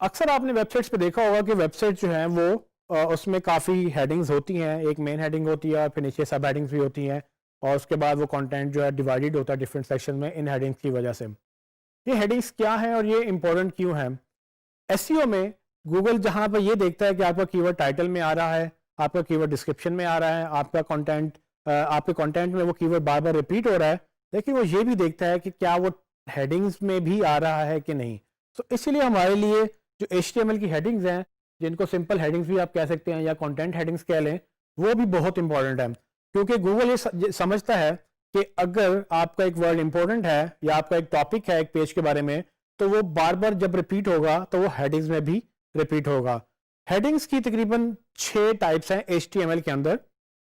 अक्सर आपने वेबसाइट्स पे देखा होगा कि वेबसाइट जो है वो उसमें काफ़ी हेडिंग्स होती हैं। एक मेन हेडिंग होती है और फिर नीचे सब हेडिंग्स भी होती हैं, और उसके बाद वो कंटेंट जो है डिवाइडेड होता है डिफरेंट सेक्शन में इन हेडिंग्स की वजह से। ये हेडिंग्स क्या हैं और ये इंपॉर्टेंट क्यों हैं? एसईओ में गूगल जहाँ पर ये देखता है कि आपका कीवर्ड टाइटल में आ रहा है, आपका कीवर्ड डिस्क्रिप्शन में आ रहा है, आपका कंटेंट आपके कंटेंट में वो कीवर्ड बार बार रिपीट हो रहा है, लेकिन वो ये भी देखता है कि क्या वो हेडिंग्स में भी आ रहा है कि नहीं। तो इसलिए हमारे लिए जो HTML की हेडिंग्स हैं, जिनको सिंपल हेडिंग्स भी आप कह सकते हैं या कंटेंट हेडिंग्स कह लें, वो भी बहुत इंपॉर्टेंट है, क्योंकि गूगल ये समझता है कि अगर आपका एक वर्ड इंपॉर्टेंट है या आपका एक टॉपिक है एक पेज के बारे में, तो वो बार बार जब रिपीट होगा तो वो हेडिंग्स में भी रिपीट होगा। हेडिंग्स की तकरीबन 6 टाइप्स हैं HTML के अंदर,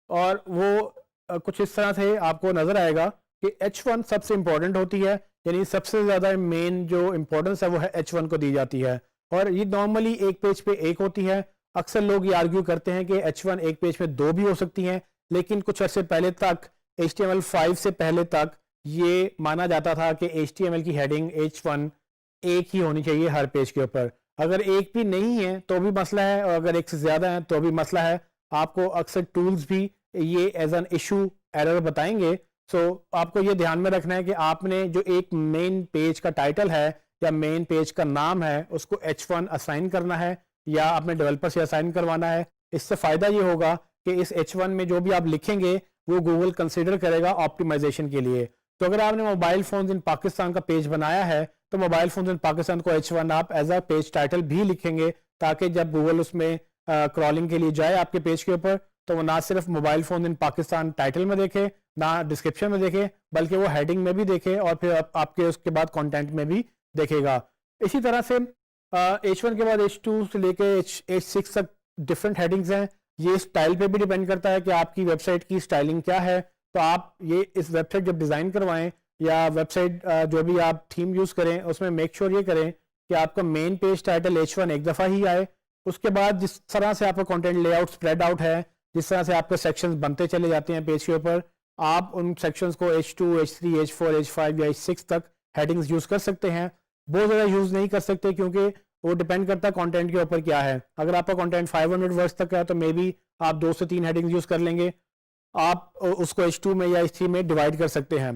और वो कुछ इस तरह से आपको नजर आएगा कि H1 सबसे इंपॉर्टेंट होती है, यानी सबसे ज्यादा मेन जो इंपॉर्टेंस है वो है H1 को दी जाती है, और ये नॉर्मली एक पेज पे एक होती है। अक्सर लोग ये आर्ग्यू करते हैं कि H1 एक पेज पे 2 भी हो सकती हैं, लेकिन कुछ अर्से पहले तक HTML5 से पहले तक ये माना जाता था कि HTML की हेडिंग H1 एक ही होनी चाहिए हर पेज के ऊपर। अगर एक भी नहीं है तो भी मसला है, और अगर एक से ज्यादा है तो भी मसला है। आपको अक्सर टूल्स भी ये एज एन इशू एरर बताएंगे। सो आपको ये ध्यान में रखना है कि आपने जो एक मेन पेज का टाइटल है या मेन पेज का नाम है उसको H1 असाइन करना है, या अपने डेवलपर से असाइन करवाना है। इससे फायदा ये होगा कि इस H1 में जो भी आप लिखेंगे वो गूगल कंसिडर करेगा ऑप्टिमाइजेशन के लिए। तो अगर आपने मोबाइल फोन इन पाकिस्तान का पेज बनाया है तो मोबाइल फोन इन पाकिस्तान को H1 आप एज अ पेज टाइटल भी लिखेंगे, ताकि जब गूगल उसमें क्रॉलिंग के लिए जाए आपके पेज के ऊपर, तो वो ना सिर्फ mobile phone in Pakistan title में देखे, ना डिस्क्रिप्शन में देखे, बल्कि वो हेडिंग में भी देखे और फिर आपके उसके बाद कंटेंट में भी देखेगा। इसी तरह से H1 के बाद H2 से लेके H6 तक डिफरेंट हेडिंग्स हैं। ये स्टाइल पे भी डिपेंड करता है कि आपकी वेबसाइट की स्टाइलिंग क्या है। तो आप ये इस वेबसाइट जब डिज़ाइन करवाएं या वेबसाइट जो भी आप थीम यूज़ करें उसमें मेक श्योर ये करें कि आपका मेन पेज टाइटल H1 एक दफ़ा ही आए। उसके बाद जिस तरह से आपका कंटेंट लेआउट स्प्रेड आउट है, जिस तरह से आपके सेक्शंस बनते चले जाते हैं पेज के ऊपर, आप उन सेक्शंस को H2, H3, H4, H5 या H6 तक हेडिंग्स यूज़ कर सकते हैं। बहुत ज़्यादा यूज़ नहीं कर सकते, क्योंकि वो डिपेंड करता है कंटेंट के ऊपर क्या है। अगर आपका कंटेंट 500 वर्ड्स तक है तो मे बी आप 2 से 3 हेडिंग्स यूज़ कर लेंगे, आप उसको H2 में या H3 में डिवाइड कर सकते हैं।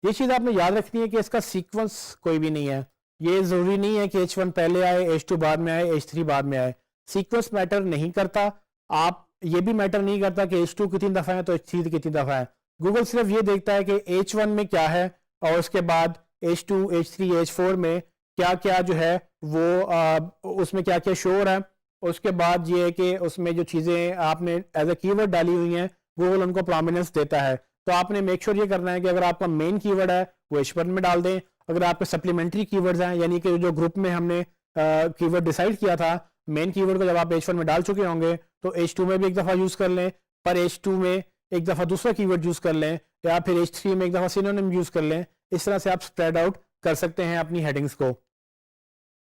ये चीज़ आपने याद रखनी है कि इसका सीक्वेंस कोई भी नहीं है। ये ज़रूरी नहीं है कि H1 पहले आए, H2 बाद में आए, H3 बाद में आए। सीक्वेंस मैटर नहीं करता। आप ये भी मैटर नहीं करता कि H2 कितनी दफ़ा है तो H3 कितनी दफ़ा है। गूगल सिर्फ ये देखता है कि H1 में क्या है और उसके बाद H2, H3, H4 में क्या क्या जो है वो उसमें क्या क्या शोर है। उसके बाद ये है कि उसमें जो चीज़ें आपने एज ए कीवर्ड डाली हुई हैं गूगल उनको प्रोमिनेंस देता है। तो आपने मेक श्योर ये करना है कि अगर आपका मेन कीवर्ड है वो H1 में डाल दें। अगर आपके सप्लीमेंट्री कीवर्ड्स हैं, यानी कि जो ग्रुप में हमने कीवर्ड डिसाइड किया था, मेन कीवर्ड को जब आप H1 में डाल चुके होंगे तो H2 में भी एक दफ़ा यूज़ कर लें, पर H2 में एक दफ़ा दूसरा कीवर्ड यूज़ कर लें, या फिर H3 में एक दफ़ा सिनोनिम यूज़ कर लें। इस तरह से आप स्प्रेड आउट कर सकते हैं अपनी हेडिंग्स को।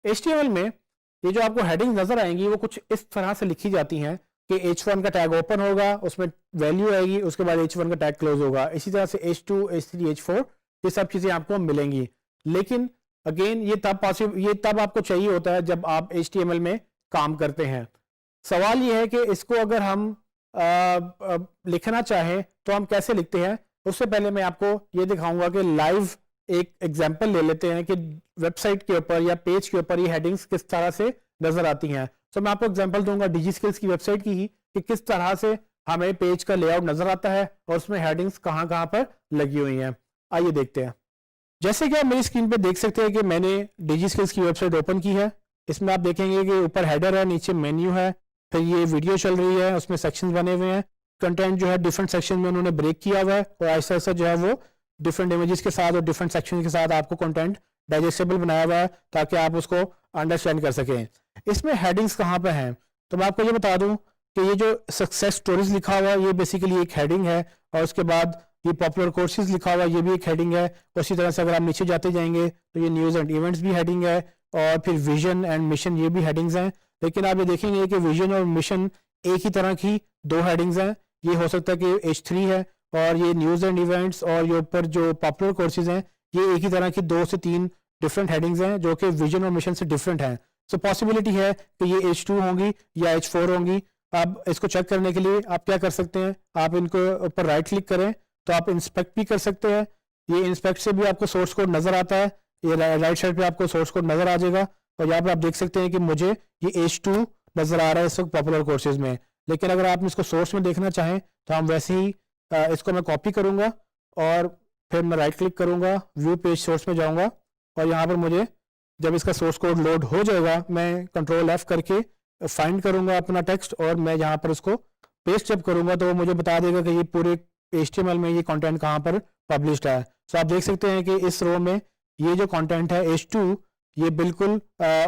HTML में ये जो आपको हेडिंग्स नजर आएंगी वो कुछ इस तरह से लिखी जाती हैं कि H1 का टैग ओपन होगा, उसमें वैल्यू आएगी, उसके बाद H1 का टैग क्लोज होगा। इसी तरह से H2, H3, H4 ये सब चीज़ें आपको मिलेंगी। लेकिन अगेन ये तब आपको चाहिए होता है जब आप HTML में काम करते हैं। सवाल ये है कि इसको अगर हम लिखना चाहें तो हम कैसे लिखते हैं। उससे पहले मैं आपको ये दिखाऊंगा कि लाइव एक एग्जांपल ले लेते हैं कि वेबसाइट के ऊपर या पेज के ऊपर ये हेडिंग्स किस तरह से नजर आती हैं। तो मैं आपको एग्जांपल दूंगा डिजिस्किल्स की वेबसाइट की ही, कि किस तरह से हमें पेज का लेआउट नजर आता है और उसमें हेडिंग्स कहाँ कहाँ पर लगी हुई हैं। आइए देखते हैं। जैसे कि आप मेरी स्क्रीन पे देख सकते हैं कि मैंने डिजिस्किल्स की वेबसाइट ओपन की है। इसमें आप देखेंगे कि ऊपर हेडर है, नीचे मेन्यू है, फिर ये वीडियो चल रही है, उसमें सेक्शंस बने हुए हैं। कंटेंट जो है डिफरेंट सेक्शन में उन्होंने ब्रेक किया हुआ है, और ऐसा ऐसा जो है वो डिफरेंट इमेजेस के साथ और डिफरेंट सेक्शन के साथ आपको कंटेंट डाइजेस्टेबल बनाया हुआ है, ताकि आप उसको अंडरस्टैंड कर सकें। इसमें हेडिंग्स कहाँ पे हैं, तो मैं आपको ये बता दूं कि ये जो सक्सेस स्टोरीज लिखा हुआ है ये बेसिकली एक हेडिंग है, और उसके बाद ये पॉपुलर कोर्सेज लिखा हुआ है ये भी एक हेडिंग है। उसी तरह से अगर आप नीचे जाते जाएंगे तो ये न्यूज़ एंड इवेंट्स भी हेडिंग है, और फिर विजन एंड मिशन ये भी हेडिंग्स हैं। लेकिन आप ये देखेंगे कि विजन और मिशन एक ही तरह की 2 हेडिंग्स हैं। ये हो सकता है कि H3 है, और ये न्यूज़ एंड इवेंट्स और ये ऊपर जो पॉपुलर कोर्सेज हैं ये एक ही तरह की 2 से 3 डिफरेंट हेडिंग्स हैं जो कि विजन और मिशन से डिफरेंट हैं। सो पॉसिबिलिटी है कि ये H2 होंगी या H4 होंगी। अब इसको चेक करने के लिए आप क्या कर सकते हैं, आप इनको ऊपर राइट क्लिक करें तो आप इंस्पेक्ट भी कर सकते हैं। ये इंस्पेक्ट से भी आपको सोर्स कोड नज़र आता है, ये राइट साइड पे आपको सोर्स कोड नज़र आ जाएगा और यहाँ पर आप देख सकते हैं कि मुझे ये H2 नज़र आ रहा है इस वक्त पॉपुलर कोर्सेज में। लेकिन अगर आप इसको सोर्स में देखना चाहें तो हम वैसे ही इसको मैं कॉपी करूँगा और फिर मैं राइट क्लिक करूँगा, व्यू पेज सोर्स में जाऊँगा और यहाँ पर मुझे जब इसका सोर्स कोड लोड हो जाएगा मैं कंट्रोल F करके फाइंड करूँगा अपना टेक्स्ट और मैं यहाँ पर उसको पेस्ट जब करूँगा तो वो मुझे बता देगा कि ये पूरे HTML में ये कंटेंट कहाँ पर पब्लिश्ड है। सो आप देख सकते हैं कि इस रो में ये जो कंटेंट है H2 ये बिल्कुल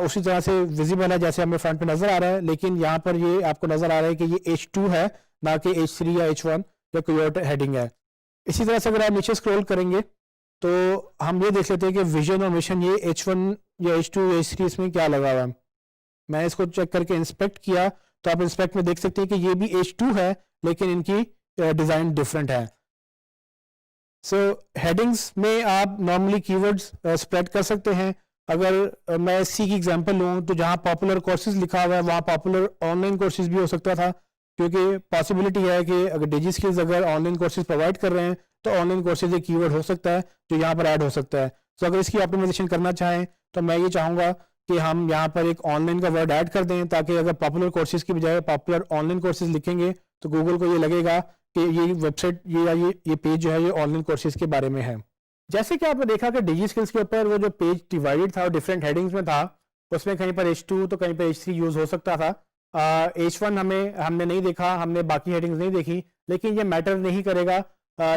उसी तरह से विजिबल है जैसे हमें फ्रंट पे नजर आ रहा है, लेकिन यहाँ पर ये आपको नजर आ रहा है कि ये H2 है ना कि H3 या H1 या कोई और हेडिंग है। इसी तरह से अगर आप नीचे स्क्रॉल करेंगे तो हम ये देख लेते हैं कि विजन और मिशन ये H1 या H2 या H3 इसमें क्या लगा हुआ है। मैं इसको चेक करके इंस्पेक्ट किया तो आप इंस्पेक्ट में देख सकते हैं कि ये भी H2 है लेकिन इनकी डिजाइन डिफरेंट है। सो हेडिंग्स में आप नॉर्मली कीवर्ड्स स्प्रेड कर सकते हैं। अगर मैं सी की एग्जांपल लूँ तो जहाँ पॉपुलर कोर्सेज लिखा हुआ है वहाँ पॉपुलर ऑनलाइन कोर्सेज भी हो सकता था, क्योंकि पॉसिबिलिटी है कि अगर डिजी स्किल्स अगर ऑनलाइन कोर्सेज प्रोवाइड कर रहे हैं तो ऑनलाइन कोर्सेज एक कीवर्ड हो सकता है जो यहाँ पर ऐड हो सकता है। सो अगर इसकी ऑप्टिमाइजेशन करना चाहें तो मैं ये चाहूँगा कि हम यहाँ पर एक ऑनलाइन का वर्ड ऐड कर दें ताकि अगर पॉपुलर कोर्सेज की बजाय पॉपुलर ऑनलाइन कोर्सेज लिखेंगे तो गूगल को ये लगेगा कि ये वेबसाइट ये पेज जो है ये ऑनलाइन कोर्सेज के बारे में है। जैसे कि आपने देखा कि डिजी स्किल्स के ऊपर वो जो पेज डिवाइडेड था और डिफरेंट हेडिंग्स में था, उसमें कहीं पर H2 तो कहीं पर H3 यूज हो सकता था। H1 हमने नहीं देखा, हमने बाकी हेडिंग्स नहीं देखी, लेकिन ये मैटर नहीं करेगा।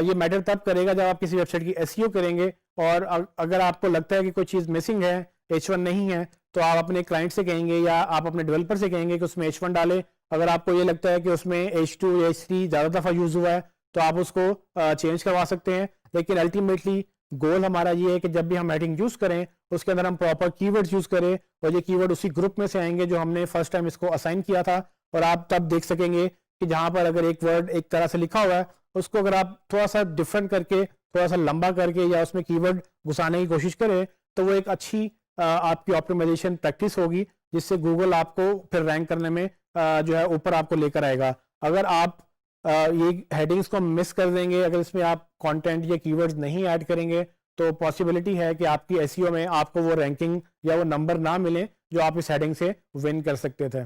ये मैटर तब करेगा जब आप किसी वेबसाइट की SEO करेंगे और अगर आपको लगता है कि कोई चीज़ मिसिंग है, H1 नहीं है, तो आप अपने क्लाइंट से कहेंगे या आप अपने डेवलपर से कहेंगे कि उसमें H1 डालें। अगर आपको ये लगता है कि उसमें H2 या H3 ज़्यादा दफ़ा यूज़ हुआ है तो आप उसको चेंज करवा सकते हैं। लेकिन अल्टीमेटली गोल हमारा ये है कि जब भी हम हेडिंग यूज़ करें उसके अंदर हम प्रॉपर कीवर्ड्स यूज़ करें और ये कीवर्ड उसी ग्रुप में से आएंगे जो हमने फर्स्ट टाइम इसको असाइन किया था। और आप तब देख सकेंगे कि जहाँ पर अगर एक वर्ड एक तरह से लिखा हुआ है उसको अगर आप थोड़ा सा डिफरेंट करके, थोड़ा सा लंबा करके या उसमें कीवर्ड घुसाने की कोशिश करें तो वो एक अच्छी आपकी ऑप्टिमाइजेशन प्रैक्टिस होगी जिससे गूगल आपको फिर रैंक करने में जो है ऊपर आपको लेकर आएगा। अगर आप ये हेडिंग्स को मिस कर देंगे, अगर इसमें आप कंटेंट या कीवर्ड्स नहीं ऐड करेंगे तो पॉसिबिलिटी है कि आपकी SEO में आपको वो रैंकिंग या वो नंबर ना मिले जो आप इस हेडिंग से विन कर सकते थे।